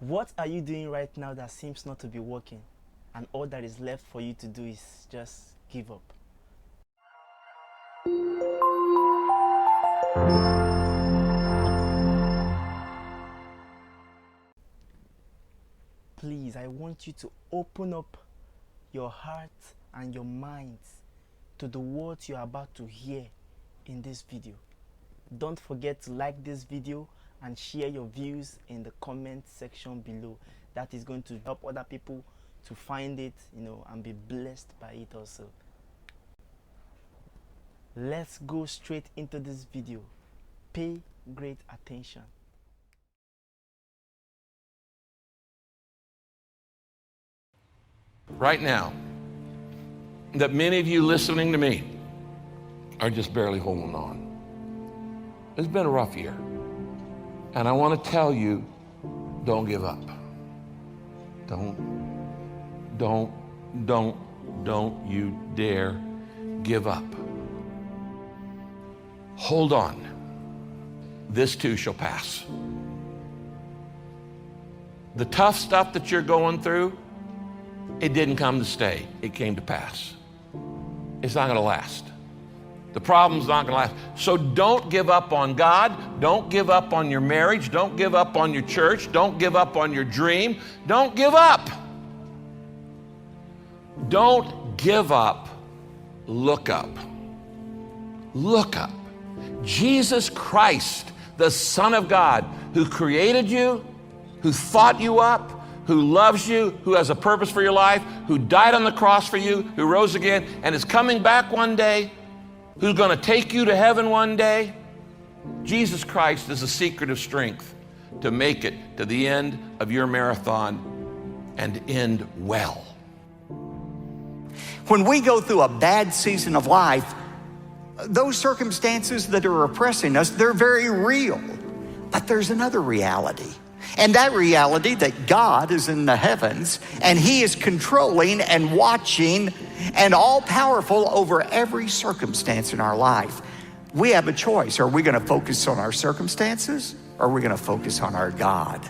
What are you doing right now that seems not to be working, and all that is left for you to do is just give up? Please, I want you to open up your heart and your minds to the words you're about to hear in this video. Don't forget to like this video and share your views in the comment section below. That is going to help other people to find it, and be blessed by it also. Let's go straight into this video. Pay great attention. Right now, that many of you listening to me are just barely holding on. It's been a rough year. And I want to tell you, don't give up. Don't you dare give up. Hold on. This too shall pass. The tough stuff that you're going through, it didn't come to stay. It came to pass. It's not going to last. The problem's not going to last. So don't give up on God. Don't give up on your marriage. Don't give up on your church. Don't give up on your dream. Don't give up. Don't give up. Look up. Look up. Jesus Christ, the Son of God, who created you, who thought you up, who loves you, who has a purpose for your life, who died on the cross for you, who rose again, and is coming back one day, who's going to take you to heaven one day. Jesus Christ is the secret of strength to make it to the end of your marathon and end well. When we go through a bad season of life, those circumstances that are oppressing us, they're very real. But there's another reality. And that reality that God is in the heavens and He is controlling and watching and all powerful over every circumstance in our life. We have a choice. Are we going to focus on our circumstances or are we going to focus on our God?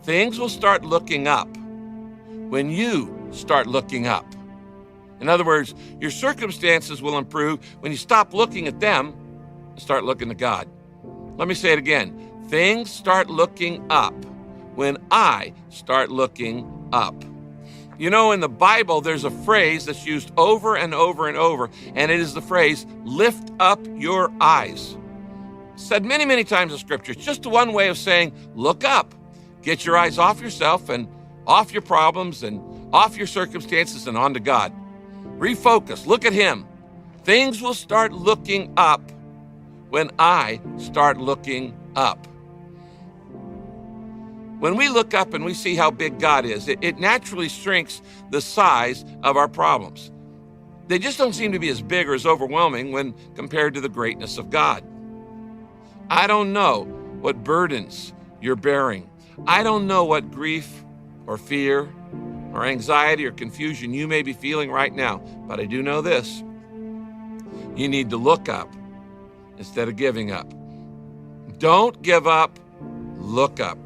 Things will start looking up when you start looking up. In other words, your circumstances will improve when you stop looking at them and start looking at God. Let me say it again. Things start looking up when I start looking up. You know, in the Bible, there's a phrase that's used over and over and over, and it is the phrase, lift up your eyes. Said many, many times in Scripture. It's just one way of saying, look up. Get your eyes off yourself and off your problems and off your circumstances and onto God. Refocus. Look at Him. Things will start looking up when I start looking up. When we look up and we see how big God is, it naturally shrinks the size of our problems. They just don't seem to be as big or as overwhelming when compared to the greatness of God. I don't know what burdens you're bearing. I don't know what grief or fear or anxiety or confusion you may be feeling right now, but I do know this. You need to look up instead of giving up. Don't give up, look up.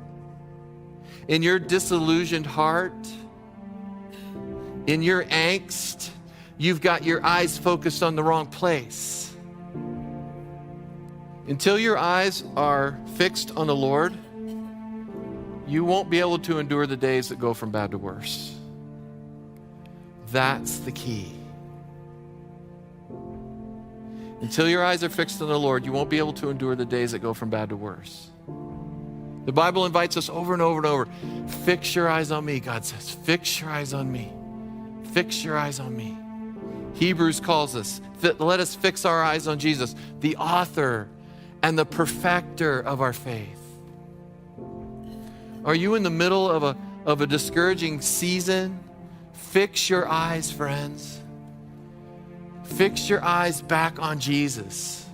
In your disillusioned heart, in your angst, you've got your eyes focused on the wrong place. Until your eyes are fixed on the Lord, you won't be able to endure the days that go from bad to worse. That's the key. Until your eyes are fixed on the Lord, you won't be able to endure the days that go from bad to worse. The Bible invites us over and over and over. Fix your eyes on me, God says. Fix your eyes on me. Fix your eyes on me. Hebrews calls us, let us fix our eyes on Jesus, the author and the perfecter of our faith. Are you in the middle of a discouraging season? Fix your eyes, friends. Fix your eyes back on Jesus.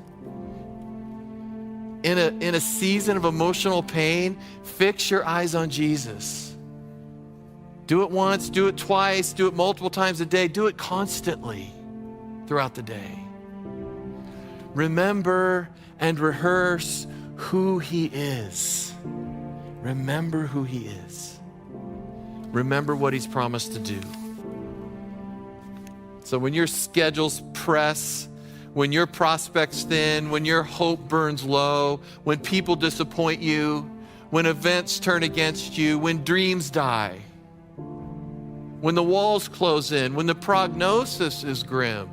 In a season of emotional pain, fix your eyes on Jesus. Do it once, do it twice, do it multiple times a day. Do it constantly throughout the day. Remember and rehearse who He is. Remember who he is. Remember what he's promised to do. So when your schedules press, when your prospects thin, when your hope burns low, when people disappoint you, when events turn against you, when dreams die, when the walls close in, when the prognosis is grim,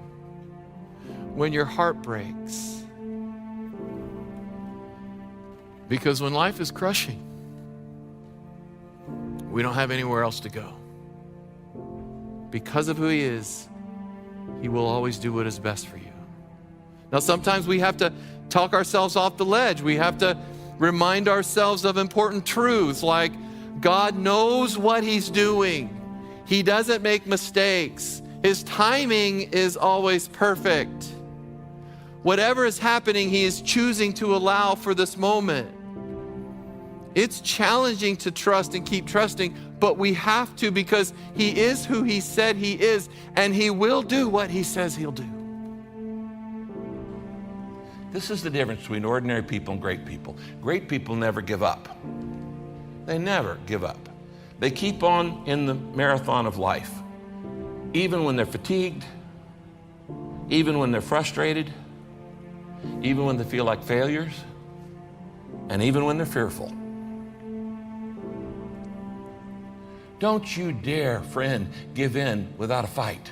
when your heart breaks. Because when life is crushing, we don't have anywhere else to go. Because of who he is, he will always do what is best for you. Now, sometimes we have to talk ourselves off the ledge. We have to remind ourselves of important truths like God knows what he's doing. He doesn't make mistakes. His timing is always perfect. Whatever is happening, he is choosing to allow for this moment. It's challenging to trust and keep trusting, but we have to because he is who he said he is, and he will do what he says he'll do. This is the difference between ordinary people and great people. Great people never give up. They never give up. They keep on in the marathon of life, even when they're fatigued, even when they're frustrated, even when they feel like failures, and even when they're fearful. Don't you dare, friend, give in without a fight.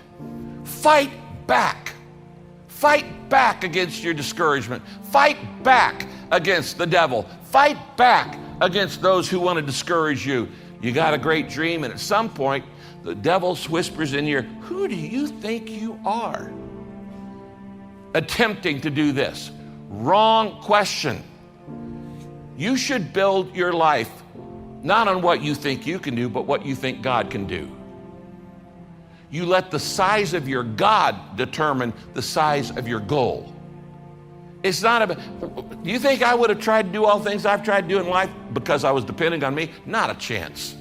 Fight back. Fight back against your discouragement. Fight back against the devil. Fight back against those who want to discourage you. You got a great dream, and at some point, the devil whispers in your ear, who do you think you are? Attempting to do this. Wrong question. You should build your life not on what you think you can do, but what you think God can do. You let the size of your God determine the size of your goal. It's not about, do you think I would have tried to do all things I've tried to do in life because I was depending on me? Not a chance.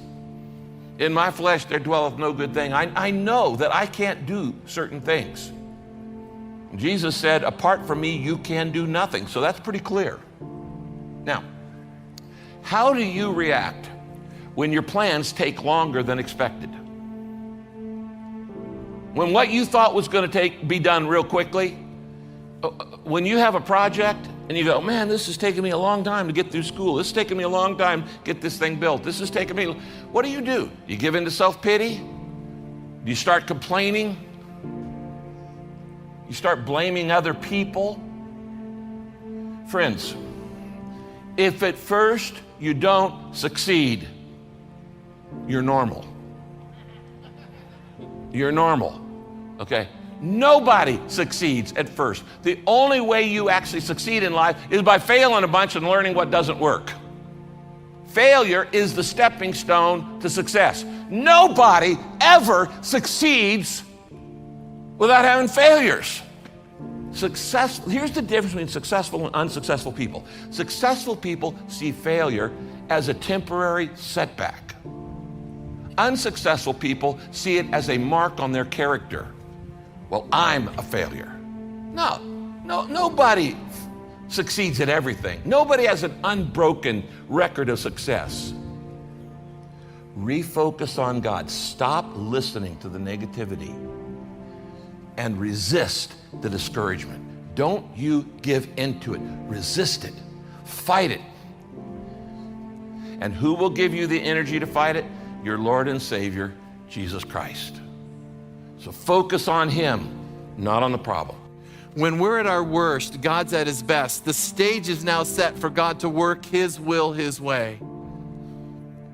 In my flesh there dwelleth no good thing. I know that I can't do certain things. Jesus said, apart from me, you can do nothing. So that's pretty clear. Now, how do you react when your plans take longer than expected? When what you thought was going to be done real quickly, when you have a project and you go, man, this is taking me a long time to get through school. This is taking me a long time to get this thing built. This is taking me, what do? You give in to self-pity? Do you start complaining? You start blaming other people? Friends, if at first you don't succeed, you're normal. You're normal, okay? Nobody succeeds at first. The only way you actually succeed in life is by failing a bunch and learning what doesn't work. Failure is the stepping stone to success. Nobody ever succeeds without having failures. Here's the difference between successful and unsuccessful people. Successful people see failure as a temporary setback. Unsuccessful people see it as a mark on their character. Well, I'm a failure. No, nobody succeeds at everything. Nobody has an unbroken record of success. Refocus on God. Stop listening to the negativity and resist the discouragement. Don't you give into it. Resist it. Fight it. And who will give you the energy to fight it? Your Lord and Savior, Jesus Christ. So focus on him, not on the problem. When we're at our worst, God's at his best. The stage is now set for God to work his will his way.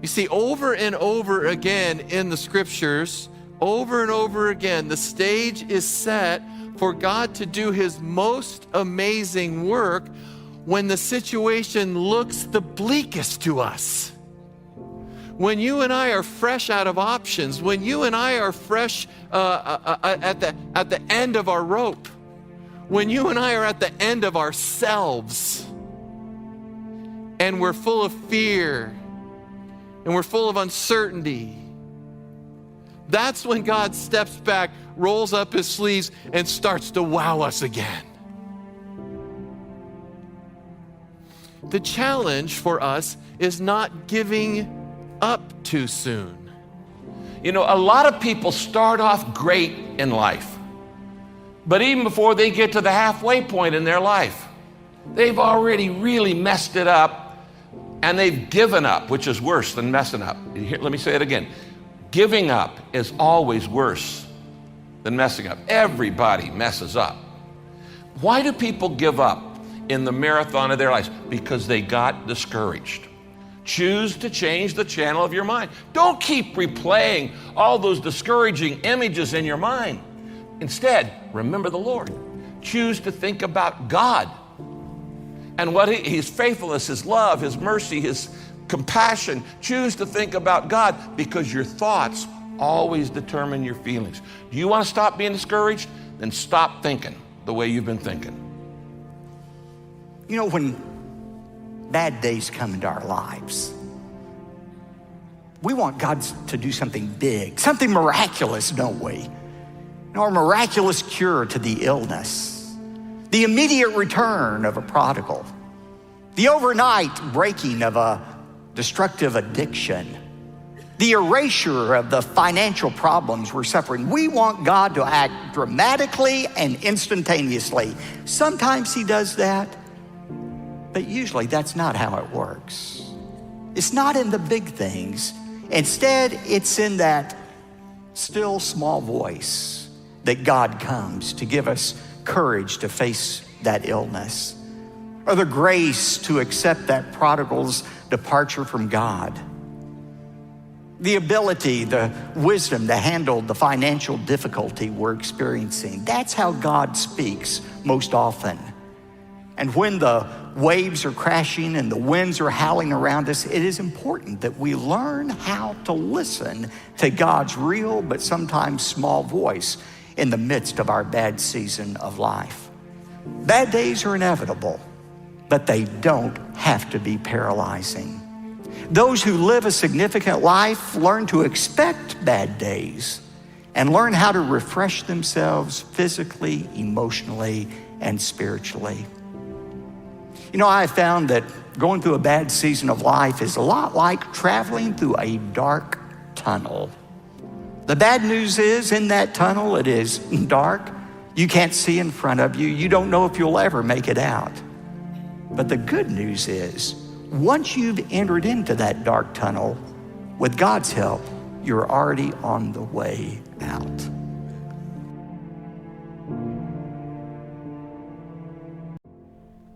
You see, over and over again in the scriptures, over and over again, the stage is set for God to do his most amazing work when the situation looks the bleakest to us. When you and I are fresh out of options, when you and I are fresh at the end of our rope, when you and I are at the end of ourselves, and we're full of fear, and we're full of uncertainty, that's when God steps back, rolls up his sleeves, and starts to wow us again. The challenge for us is not giving up too soon. You know, a lot of people start off great in life, but even before they get to the halfway point in their life, they've already really messed it up, and they've given up, which is worse than messing up. Here, let me say it again. Giving up is always worse than messing up. Everybody messes up. Why do people give up in the marathon of their lives? Because they got discouraged. Choose to change the channel of your mind. Don't keep replaying all those discouraging images in your mind. Instead, remember the Lord. Choose to think about God and what His faithfulness, His love, His mercy, His compassion. Choose to think about God, because your thoughts always determine your feelings. Do you want to stop being discouraged? Then stop thinking the way you've been thinking. You know, when bad days come into our lives, we want God to do something big, something miraculous, don't we? You know, a miraculous cure to the illness, the immediate return of a prodigal, the overnight breaking of a destructive addiction, the erasure of the financial problems we're suffering. We want God to act dramatically and instantaneously. Sometimes He does that, but usually that's not how it works. It's not in the big things. Instead, it's in that still small voice that God comes to give us courage to face that illness, or the grace to accept that prodigal's departure from God, the ability, the wisdom to handle the financial difficulty we're experiencing. That's how God speaks most often. And when the waves are crashing and the winds are howling around us, it is important that we learn how to listen to God's real but sometimes small voice in the midst of our bad season of life. Bad days are inevitable, but they don't have to be paralyzing. Those who live a significant life learn to expect bad days and learn how to refresh themselves physically, emotionally, and spiritually. You know, I found that going through a bad season of life is a lot like traveling through a dark tunnel. The bad news is, in that tunnel, it is dark. You can't see in front of you. You don't know if you'll ever make it out. But the good news is, once you've entered into that dark tunnel, with God's help, you're already on the way out.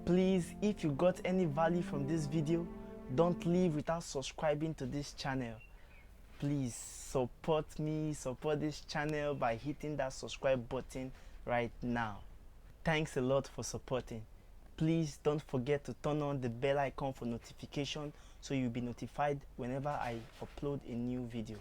Please, if you got any value from this video, don't leave without subscribing to this channel. Please support me, support this channel by hitting that subscribe button right now. Thanks a lot for supporting. Please don't forget to turn on the bell icon for notification so you'll be notified whenever I upload a new video.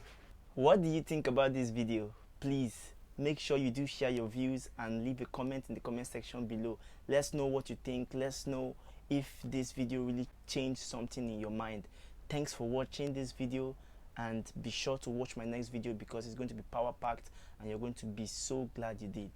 What do you think about this video? Please make sure you do share your views and leave a comment in the comment section below. Let's know what you think. Let's know if this video really changed something in your mind. Thanks for watching this video, and be sure to watch my next video because it's going to be power packed and you're going to be so glad you did.